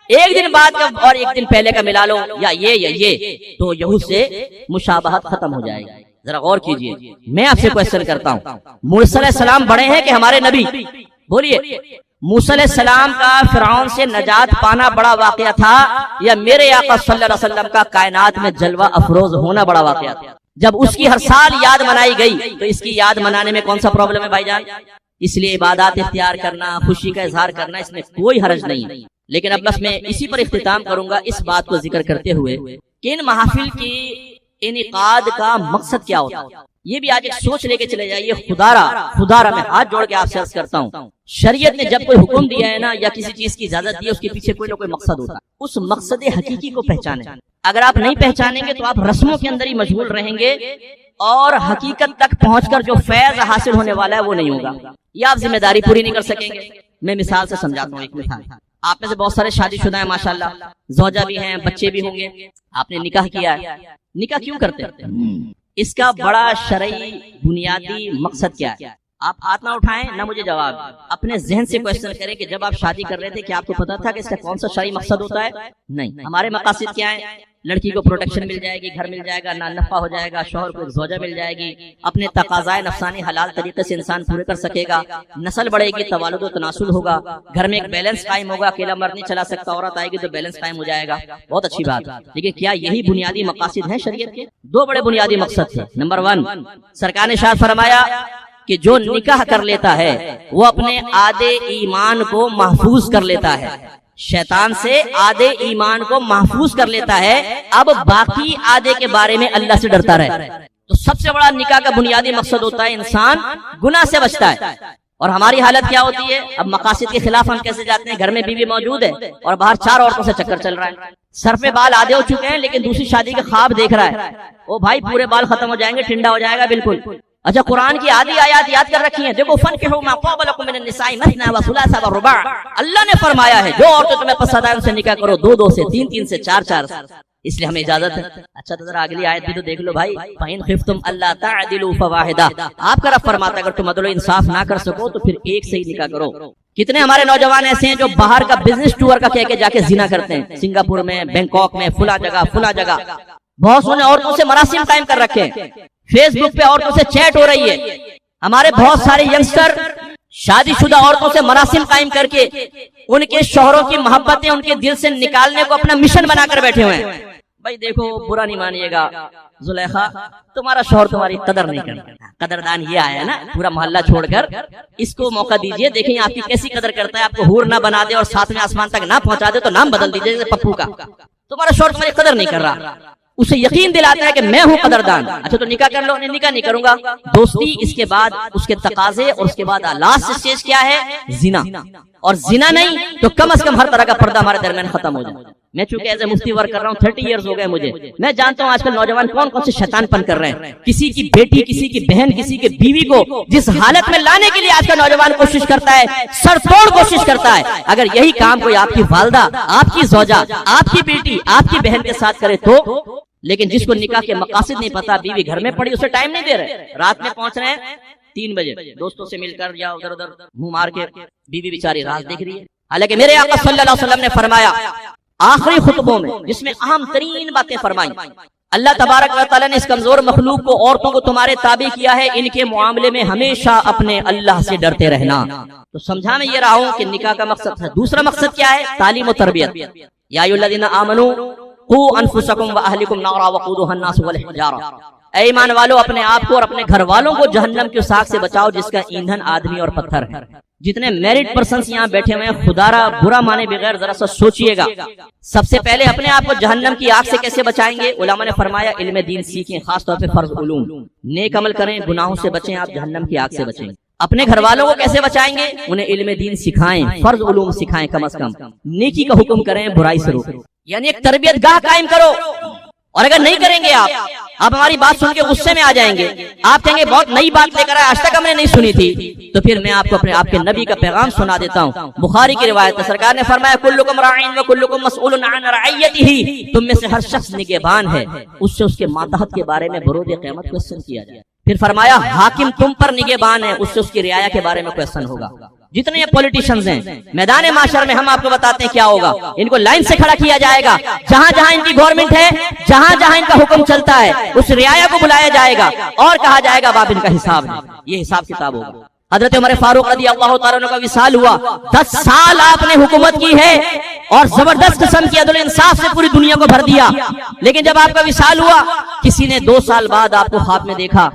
ایک دن بعد کا اور ایک دن پہلے کا ملا لو، یا یہ تو یہود سے مشابہت ختم ہو جائے گی۔ ذرا غور کیجئے، میں آپ سے کوشچن کرتا ہوں، موسیٰ علیہ السلام بڑے ہیں کہ ہمارے نبی؟ بولیے، موسیٰ علیہ السلام کا فرعون سے نجات پانا بڑا واقعہ تھا یا میرے آقا صلی اللہ علیہ وسلم کا کائنات میں جلوہ افروز ہونا بڑا واقعہ تھا؟ جب اس کی ہر سال یاد منائی گئی تو اس کی یاد منانے میں کون سا پرابلم ہے بھائی جان؟ اس لیے عبادات اختیار کرنا، خوشی کا اظہار کرنا، اس میں کوئی حرج نہیں ہے۔ لیکن اب بس میں اسی پر اختتام کروں گا اس بات کو ذکر کرتے ہوئے کہ ان محافل کی انعقاد کا مقصد کیا ہوتا ہے، یہ بھی آج ایک سوچ لے کے چلے جائیے۔ خدارا میں ہاتھ جوڑ کے آپ سے عرض کرتا ہوں، شریعت نے جب کوئی حکم دیا ہے نا یا کسی چیز کی اجازت دی ہے، اس کے پیچھے کوئی نہ کوئی مقصد ہوتا ہے۔ اس مقصد حقیقی کو پہچانیں۔ اگر آپ نہیں پہچانیں گے تو آپ رسموں کے اندر ہی مشغول رہیں گے اور حقیقت تک پہنچ کر جو فیض حاصل ہونے والا ہے وہ نہیں ہوگا، یا آپ ذمہ داری پوری نہیں کر سکیں گے۔ میں مثال سے سمجھاتا ہوں، ایک مثال۔ آپ میں سے بہت سارے شادی شدہ ہیں ماشاءاللہ، زوجہ بھی ہیں، بچے بھی ہوں گے، آپ نے نکاح کیا ہے۔ نکاح کیوں کرتے ہیں؟ اس کا بڑا شرعی بنیادی مقصد کیا ہے؟ آپ ہاتھ نہ اٹھائیں نہ مجھے جواب، اپنے ذہن سے کوشچن کریں کہ جب آپ شادی کر رہے تھے کیا آپ کو پتا تھا کہ اس کا کون سا شرعی مقصد ہوتا ہے؟ نہیں۔ ہمارے مقاصد کیا ہیں؟ لڑکی کو پروٹیکشن مل جائے گی، گھر مل جائے گا، نان نفع ہو جائے گا، شوہر کو ایک زوجہ مل جائے گی، اپنے تقاضائے نفسانی حلال طریقے سے انسان پورے کر سکے گا، نسل بڑھے گی، توالد و تناسل ہوگا، گھر میں ایک بیلنس قائم ہوگا، اکیلا مرد نہیں چلا سکتا، عورت آئے گی تو بیلنس قائم ہو جائے گا۔ بہت اچھی بات۔ لیکن کیا یہی بنیادی مقاصد ہیں شریعت کے؟ دو بڑے بنیادی مقصد تھے۔ نمبر 1، سرکار نے ارشاد فرمایا کہ جو نکاح کر لیتا ہے وہ اپنے آدھے ایمان کو محفوظ کر لیتا ہے، شیطان سے آدھے ایمان کو محفوظ کر لیتا ہے، اب باقی آدھے کے بارے میں اللہ سے ڈرتا رہے۔ تو سب سے بڑا نکاح کا بنیادی مقصد ہوتا ہے انسان گناہ سے بچتا ہے۔ اور ہماری حالت کیا ہوتی ہے؟ اب مقاصد کے خلاف ہم کیسے جاتے ہیں؟ گھر میں بیوی موجود ہے اور باہر 4 عورتوں سے چکر چل رہا ہے، سر پہ بال آدھے ہو چکے ہیں لیکن دوسری شادی کے خواب دیکھ رہا ہے، او بھائی پورے بال ختم ہو جائیں گے، ٹھنڈا ہو جائے گا بالکل۔ اچھا قرآن کی آدھی آیات یاد کر رکھی ہیں، دیکھو فَانكِحُوا مَا طَابَ لَكُم مِّنَ النِّسَاءِ مَثْنَىٰ وَثُلَاثَ وَرُبَاعَ، اللہ نے فرمایا ہے جو عورتیں تمہیں پسند آئے ان سے نکاح کرو، 2 سے، 3 سے، 4 سے، اس لیے ہمیں اجازت ہے۔ اچھا تو ذرا اگلی آیت بھی تو دیکھ لو بھائی، فَإِنْ خِفْتُمْ أَلَّا تَعْدِلُوا فَوَاحِدَةً، آپ کا رب فرماتا ہے اگر تم عدل و انصاف نہ کر سکو تو پھر ایک سے ہی نکاح کرو۔ کتنے ہمارے نوجوان ایسے ہیں جو باہر کا بزنس ٹور کا کہہ کے جا کے زنا کرتے ہیں، سنگاپور میں، بینکاک میں، فلاں جگہ۔ بہت سونے عورتوں سے مراسم قائم کر رکھے ہیں، فیس بک پہ عورتوں سے چیٹ ہو رہی ہے۔ ہمارے بہت سارے ینگسٹر شادی شدہ عورتوں سے مراسم قائم کر کے ان کے شوہروں کی محبتیں ان کے دل سے نکالنے کو اپنا مشن بنا کر بیٹھے ہوئے ہیں۔ بھائی دیکھو برا نہیں مانیے گا زلیخا، تمہارا شوہر تمہاری قدر نہیں کرتا، قدردان یہ آیا ہے نا، پورا محلہ چھوڑ کر اس کو موقع دیجئے، دیکھیں آپ کی کیسی قدر کرتا ہے، آپ کو حور نہ بنا دے اور ساتھ میں آسمان تک نہ پہنچا دے تو نام بدل دیجئے جیسے پپو کا۔ تمہارا شوہر تمہاری قدر نہیں کر رہا، اسے یقین دلاتا ہے کہ میں ہوں قدردان۔ اچھا تو نکاح کر لو، نہیں نکاح نہیں کروں گا، دوستی، اس کے بعد اس کے تقاضے، اور اس کے بعد لاسٹ اسٹیج کیا ہے؟ زنا۔ اور زنا نہیں تو کم از کم ہر طرح کا پردہ ہمارے درمیان ختم ہو جائے۔ میں چونکہ ایز اے مفتی ورک کر رہا ہوں، 30 ایئرز ہو گئے مجھے، میں جانتا ہوں آج کل نوجوان کون کون سے شیطان پن کر رہے ہیں۔ کسی کی بیٹی، کسی کی بہن، کسی کی بیوی کو جس حالت میں لانے کے لیے آج کا نوجوان کوشش کرتا ہے، سر توڑ کوشش کرتا ہے، اگر یہی کام کوئی آپ کی والدہ، آپ کی زوجہ، آپ کی بیٹی، آپ کی بہن کے ساتھ کرے تو۔ لیکن جس کو نکاح کے مقاصد نہیں پتا، بیوی گھر میں پڑی، اسے ٹائم نہیں دے رہے، رات میں پہنچ رہے ہیں 3 بجے دوستوں سے مل کر یا ادھر ادھر منہ مار کے، بیوی بیچاری رات دیکھ رہی ہے۔ حالانکہ میرے آقا صلی اللہ علیہ وسلم نے فرمایا آخری خطبوں میں، جس میں اہم ترین باتیں فرمائیں، اللہ تبارک و تعالیٰ نے اس کمزور مخلوق کو، عورتوں کو تمہارے تابع کیا ہے، ان کے معاملے میں ہمیشہ اپنے اللہ سے ڈرتے رہنا۔ تو سمجھا میں یہ رہا ہوں کہ نکاح کا مقصد ہے۔ دوسرا مقصد کیا ہے؟ تعلیم و تربیت۔ یا ایھا الذین آمنوا قوا انفسکم واہلکم نارا وقودھا الناس والحجارہ، اے ایمان والو اپنے آپ کو اور اپنے گھر والوں کو جہنم کی آگ سے بچاؤ جس کا ایندھن آدمی اور پتھر ہے۔ جتنے میرڈ پرسنز یہاں بیٹھے ہوئے ہیں، خدا را برا مانے بغیر ذرا سا سوچئے گا، سب سے پہلے اپنے آپ کو جہنم کی آگ سے کیسے بچائیں گے؟ علماء نے فرمایا علم دین سیکھیں، خاص طور پہ فرض علوم، نیک عمل کریں، گناہوں سے بچیں، آپ جہنم کی آگ سے بچیں۔ اپنے گھر والوں کو کیسے بچائیں گے؟ انہیں علم دین سکھائیں، فرض علوم سکھائیں، کم از کم نیکی کا حکم کریں، برائی سے روکیں، یعنی ایک تربیت گاہ قائم کرو۔ اور اگر نہیں کریں گے آپ ہماری بات سن کے غصے میں آ جائیں گے، آپ کہیں گے بہت نئی بات لے کر آئے، آج تک ہم نے نہیں سنی تھی، تو پھر میں آپ کو آپ کے نبی کا پیغام سنا دیتا ہوں۔ بخاری کی روایت ہے، سرکار نے فرمایا کلکم راعٍ وکلکم مسئول عن رعیتہ، تم میں سے ہر شخص نگہبان ہے، اس سے اس کے ماتحت کے بارے میں بروز قیامت کوسچن کیا جائے۔ پھر فرمایا حاکم تم پر نگہبان ہے، اس سے اس کی رعایا کے بارے میں کوسچن ہوگا۔ جتنے یہ پولیٹیشنز ہیں میدان معاشر میں، ہم آپ کو بتاتے ہیں کیا ہوگا، ان کو لائن سے کھڑا کیا جائے گا، جہاں جہاں ان کی گورنمنٹ ہے، جہاں جہاں ان کا حکم چلتا ہے، اس رعایا کو بلایا جائے گا اور کہا جائے گا اب آپ ان کا حساب ہے، یہ حساب کتاب ہوگا۔ حضرت عمر فاروق رضی اللہ تعالیٰ عنہ کا وصال ہوا، 10 سال آپ نے حکومت کی ہے اور زبردست قسم کی عدل انصاف سے پوری دنیا کو بھر دیا، لیکن جب آپ کا وصال ہوا کسی نے 2 سال بعد آپ کو خواب میں دیکھا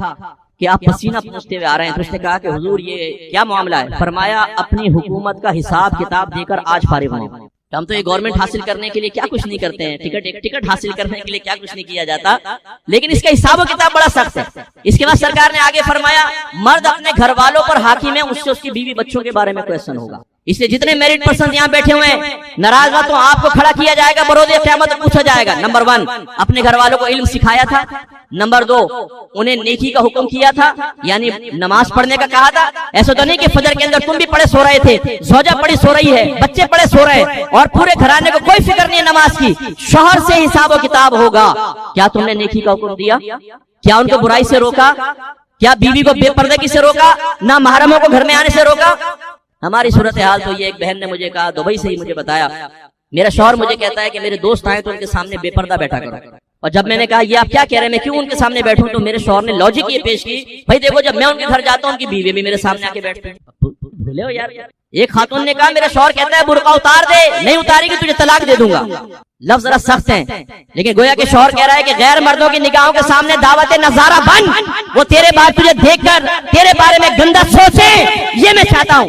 کہ آپ پسینہ پوچھتے ہوئے آ رہے ہیں، تو اس نے کہا کہ حضور یہ کیا معاملہ ہے؟ فرمایا اپنی حکومت کا حساب کتاب دے کر آج فارغ ہوں۔ ہم تو یہ گورنمنٹ حاصل کرنے کے لیے کیا کچھ نہیں کرتے ہیں، ٹکٹ حاصل کرنے کے لیے کیا کچھ نہیں کیا جاتا، لیکن اس کا حساب و کتاب بڑا سخت ہے۔ اس کے بعد سرکار نے آگے فرمایا مرد اپنے گھر والوں پر حاکم ہے، اس سے اس کی بیوی بچوں کے بارے میں کویشچن ہوگا۔ اس لیے جتنے میرٹ پرسن یہاں بیٹھے ہوئے ہیں، ناراض باتوں آپ کو کھڑا کیا جائے گا، بروز قیامت پوچھا جائے گا۔ نمبر 1 اپنے گھر والوں کو علم سکھایا تھا، نمبر 2 انہیں نیکی کا حکم کیا تھا، یعنی نماز پڑھنے کا کہا تھا۔ ایسا تو نہیں کہ فجر کے اندر تم بھی پڑھے سو رہے تھے، زوجہ پڑھی سو رہی ہے، بچے پڑھے سو رہے ہیں اور پورے گھرانے کو کوئی فکر نہیں ہے نماز کی، شوہر سے حساب و کتاب ہوگا۔ کیا تم نے نیکی کا حکم دیا؟ کیا ان کو برائی سے روکا؟ کیا بیوی کو بے پردگی سے روکا؟ نہ محرموں کو گھر میں آنے سے روکا؟ ہماری صورتحال تو یہ، ایک بہن نے مجھے کہا، دبئی سے ہی مجھے بتایا، میرا شوہر مجھے کہتا ہے کہ میرے دوست آئے تو ان کے سامنے بے پردہ بیٹھا کرو، اور جب میں نے کہا یہ آپ کیا کہہ رہے ہیں، میں کیوں ان کے سامنے بیٹھوں، تو میرے شوہر نے لاجک یہ پیش کی، بھائی دیکھو جب میں ان کے گھر جاتا ہوں ان کی بیوی بھی میرے سامنے آ کے بیٹھتے ہیں۔ بھولے ہو یار۔ ایک خاتون نے کہا میرا شوہر کہتا ہے برقع اتار دے، نہیں اتاری گی تجھے طلاق دے دوں گا۔ لفظ ذرا سخت ہیں، لیکن گویا کہ شوہر کہہ رہا ہے کہ غیر مردوں کی نگاہوں کے سامنے دعوت نظارہ بن، وہ تیرے بعد تجھے دیکھ کر تیرے بارے میں گندا سوچے، یہ میں چاہتا ہوں۔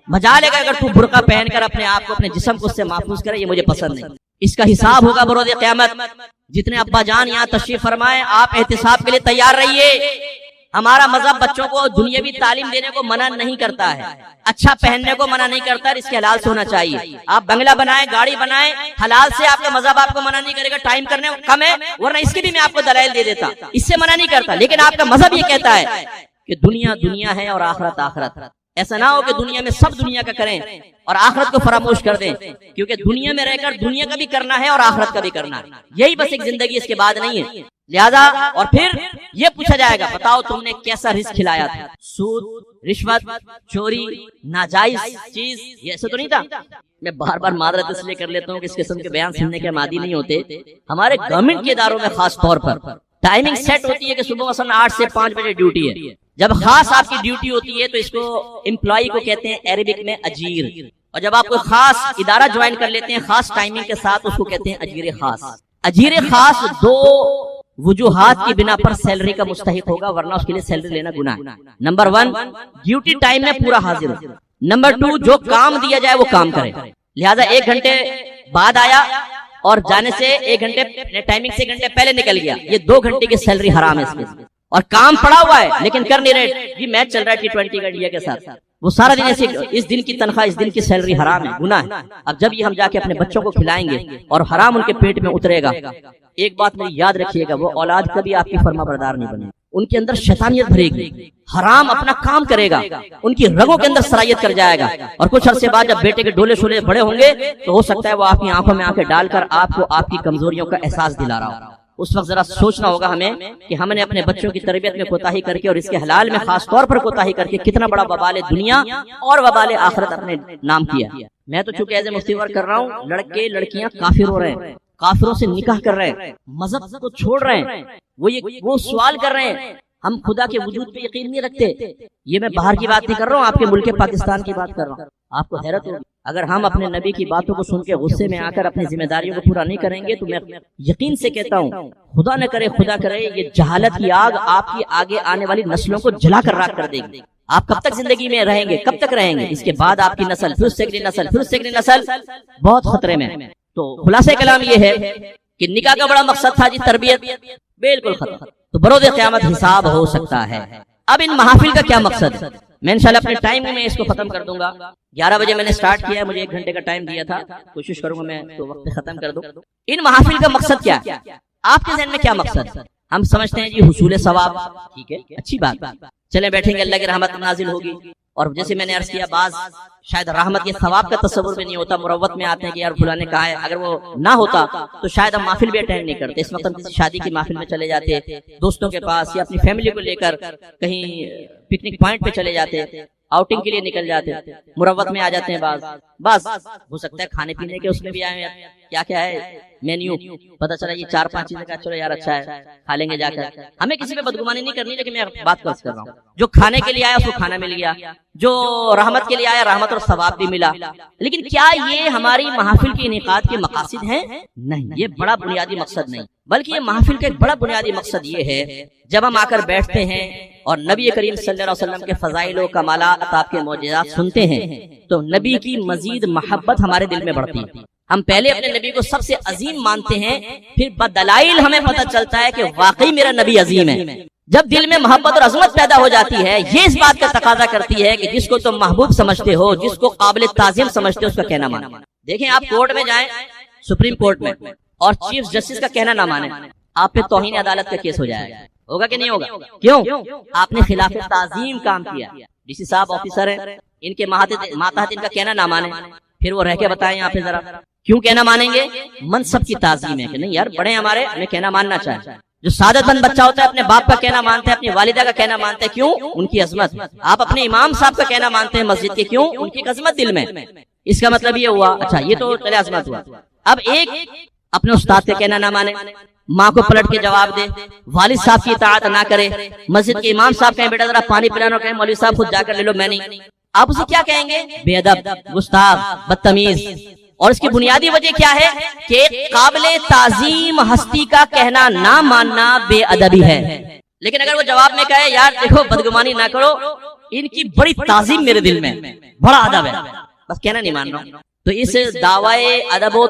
مجال ہے کہ اگر تو برقع پہن کر اپنے آپ کو اپنے جسم کو اس سے محفوظ کرے، یہ مجھے پسند نہیں۔ اس کا حساب ہوگا بروز قیامت۔ جتنے ابا جان یہاں تشریف فرمائے، آپ احتساب کے لیے تیار رہیے۔ ہمارا مذہب بچوں کو دنیاوی تعلیم دینے کو منع نہیں کرتا ہے، اچھا پہننے کو منع نہیں کرتا ہے، اس کے حلال سے ہونا چاہیے۔ آپ بنگلہ بنائیں، گاڑی بنائیں، حلال سے آپ کا مذہب آپ کو منع نہیں کرے گا۔ ٹائم کرنے کم ہے، ورنہ اس کی بھی میں آپ کو دلائل دے دیتا، اس سے منع نہیں کرتا، لیکن آپ کا مذہب یہ کہتا ہے کہ دنیا دنیا ہے اور آخرت آخرت۔ ایسا نہ ہو کہ دنیا میں سب دنیا کا کریں اور آخرت کو فراموش کر دیں، کیونکہ دنیا میں رہ کر دنیا کا بھی کرنا ہے اور آخرت کا بھی کرنا ہے، یہی بس ایک زندگی، اس کے بعد نہیں ہے۔ لہذا اور پھر یہ پوچھا جائے گا بتاؤ تم نے کیسا رزق کھلایا تھا، سود، رشوت، چوری، ناجائز چیز، یہ ایسا تو نہیں تھا۔ میں بار بار معذرت اس لیے کر لیتا ہوں کہ اس قسم کے بیان سننے کے عادی نہیں ہوتے۔ ہمارے گورنمنٹ کے اداروں میں خاص طور پر ٹائمنگ سیٹ ہوتی ہے کہ صبح مثلا 8 سے 5 بجے ڈیوٹی ہے۔ جب خاص آپ کی ڈیوٹی ہوتی ہے تو اس کو امپلائی کو کہتے ہیں عربک میں اجیر، اور جب آپ کو خاص ادارہ جوائن کر لیتے ہیں خاص ٹائمنگ کے ساتھ، اس کو کہتے ہیں اجیر خاص۔ اجیر خاص 2 وجوہات کی بنا پر سیلری کا مستحق ہوگا، ورنہ اس کے لیے سیلری لینا گناہ ہے۔ نمبر 1 ڈیوٹی ٹائم میں پورا حاضر ہو، نمبر 2 جو کام دیا جائے وہ کام کرے۔ لہذا 1 گھنٹے بعد آیا اور جانے سے 1 گھنٹے ٹائمنگ سے 1 گھنٹے پہلے نکل گیا، یہ 2 گھنٹے کی سیلری حرام ہے اس میں، اور کام پڑا ہوا ہے لیکن کر نہیں رہے، یہ میچ چل رہا ہے T20 کا انڈیا کے ساتھ، وہ سارا دن ایسے، اس دن کی تنخواہ، اس دن کی سیلری حرام ہے، گناہ ہے۔ اب جب یہ ہم جا کے اپنے بچوں کو کھلائیں گے اور حرام ان کے پیٹ میں اترے گا، ایک بات میری یاد رکھیے گا، وہ اولاد کبھی آپ کی فرما بردار نہیں بنے، ان کے اندر شیطانیت بھرے گی، حرام اپنا کام کرے گا، ان کی رگوں کے اندر سرایت کر جائے گا، اور کچھ عرصے بعد جب بیٹے کے ڈولے شولے بڑے ہوں گے تو ہو سکتا ہے وہ آپ کی آنکھوں میں آنکھیں ڈال کر آپ کو آپ کی کمزوریوں کا احساس دلا رہا ہو۔ اس وقت ذرا سوچنا ہوگا ہمیں کہ ہم نے اپنے بچوں کی تربیت میں کوتاہی کر کے اور اس کے حلال میں خاص طور پر کوتاہی کر کے کتنا بڑا وبال دنیا اور وبال آخرت اپنے نام کیا۔ میں تو چونکہ ایز اے مفتی ورک کر رہا ہوں، لڑکے لڑکیاں کافر ہو رہے ہیں، کافروں سے نکاح کر رہے ہیں، مذہب کو چھوڑ رہے ہیں، وہ سوال کر رہے ہیں ہم خدا کے وجود پہ یقین نہیں رکھتے۔ یہ میں باہر کی بات نہیں کر رہا ہوں، آپ کے ملک پاکستان کی بات کر رہا ہوں۔ آپ کو حیرت ہوگی اگر ہم اپنے نبی کی باتوں کو سن کے غصے میں آ کر اپنی ذمہ داریوں کو پورا نہیں کریں گے تو میں یقین سے کہتا ہوں، خدا نہ کرے خدا کرے، یہ جہالت کی آگ آپ کی آگے آنے والی نسلوں کو جلا کر راکھ کر دے گی۔ آپ کب تک زندگی میں رہیں گے، کب تک رہیں گے؟ اس کے بعد آپ کی نسل، پھر اس سے اگلی نسل، پھر اس سے اگلی نسل بہت خطرے میں۔ تو خلاصہ کلام یہ ہے کہ نکاح کا بڑا مقصد تھا جی تربیت، بالکل ختم، تو بروز قیامت حساب ہو سکتا ہے۔ اب ان محافل کا کیا مقصد ہے؟ میں انشاءاللہ اپنے ٹائم میں اس کو ختم کر دوں گا۔ 11 بجے میں نے سٹارٹ کیا ہے، مجھے 1 گھنٹے کا ٹائم دیا تھا، کوشش کروں گا میں تو وقت ختم کر دوں۔ ان محافل کا مقصد کیا ہے؟ آپ کے ذہن میں کیا مقصد ہے؟ ہم سمجھتے ہیں جی حصول ثواب، ٹھیک ہے، اچھی بات، چلیں بیٹھیں گے، اللہ کی رحمت نازل ہوگی، اور جیسے میں نے عرض کیا بعض شاید رحمت یہ ثواب کا تصور بھی نہیں ہوتا، مروت میں آتے ہیں کہ یار فلاں نے کہا ہے، اگر وہ نہ ہوتا تو شاید ہم محفل بھی اٹینڈ نہیں کرتے۔ اس وقت ہم کسی شادی کی محفل میں چلے جاتے، دوستوں کے پاس، یا اپنی فیملی کو لے کر کہیں پکنک پوائنٹ پہ چلے جاتے، آؤٹنگ کے لیے نکل جاتے ہیں، مروت میں آ جاتے ہیں، بعض ہو سکتا ہے کھانے پینے کے اس میں بھی آئے ہیں، کیا ہے مینیو، پتہ چلا یہ 4-5 چیزیں کا، چلو یار اچھا ہے کھا لیں گے جا کر۔ ہمیں کسی پہ بدگمانی نہیں کرنی، لیکن میں بات کر رہا ہوں جو کھانے کے لیے آیا اس کو کھانا مل گیا، جو رحمت کے لیے آیا رحمت اور ثواب بھی ملا، لیکن کیا یہ ہماری محافل کے انعقاد کے مقاصد ہیں؟ نہیں، یہ بڑا بنیادی مقصد نہیں، بلکہ یہ محافل کا ایک بڑا بنیادی مقصد یہ ہے جب ہم آ کر بیٹھتے ہیں اور نبی کریم صلی اللہ علیہ وسلم کے فضائل و کمالات، آپ کے معجزات سنتے ہیں تو نبی کی مزید محبت ہمارے دل میں بڑھتی ہے۔ ہم پہلے اپنے نبی کو سب سے عظیم مانتے ہیں، پھر بدلائل ہمیں پتہ چلتا ہے کہ واقعی میرا نبی عظیم ہے۔ جب دل میں محبت اور عظمت پیدا ہو جاتی ہے، یہ اس بات کا تقاضا کرتی ہے کہ جس کو تم محبوب سمجھتے ہو، جس کو قابل تعظیم سمجھتے ہو، اس کا کہنا مانو۔ دیکھیں آپ کورٹ میں جائیں، سپریم کورٹ میں، اور چیف جسٹس کا کہنا نہ مانیں، آپ پہ توہین عدالت کا کیس ہو جائے گا، ہوگا کہ نہیں ہوگا؟ کیوں؟ آپ نے خلاف تعظیم کام کیا۔ ڈی سی صاحب آفیسر ہیں، ان کے ماتحت ان کا کہنا نہ مانیں، پھر وہ رہ کے بتائیں یہاں پہ ذرا کیوں کہنا مانیں گے؟ منصب کی تعظیم ہے کہ نہیں یار بڑے ہمارے، ہمیں کہنا ماننا چاہیے۔ جو سعادت مند بچہ ہوتا ہے اپنے باپ کا کہنا مانتا ہے، اپنی والدہ کا کہنا مانتا ہے، کیوں؟ ان کی عظمت۔ آپ اپنے امام صاحب کا کہنا مانتے ہیں مسجد کے، کیوں؟ ان کی عظمت دل میں۔ اس کا مطلب یہ ہوا، اچھا یہ تو چلے عظمت ہوا، اب ایک اپنے استاد کا کہنا نہ مانے، ماں کو پلٹ کے جواب دے، والد صاحب کی اطاعت نہ کرے، مسجد کے امام صاحب کہیں بیٹا ذرا پانی پلانا، کہیں مولوی صاحب خود جا کر لے لو، میں نہیں، آپ اسے کیا کہیں گے؟ بے ادب، گستاخ، بدتمیز۔ اور اس کی بنیادی وجہ کیا ہے کہ قابل تعظیم ہستی کا کہنا نہ ماننا بے ادبی ہے۔ لیکن اگر وہ جواب میں کہے یار دیکھو بدگمانی نہ کرو، ان کی بڑی تعظیم میرے دل میں، بڑا ادب ہے، بس کہنا نہیں مان رہا ہوں، تو اس دعوی ادب و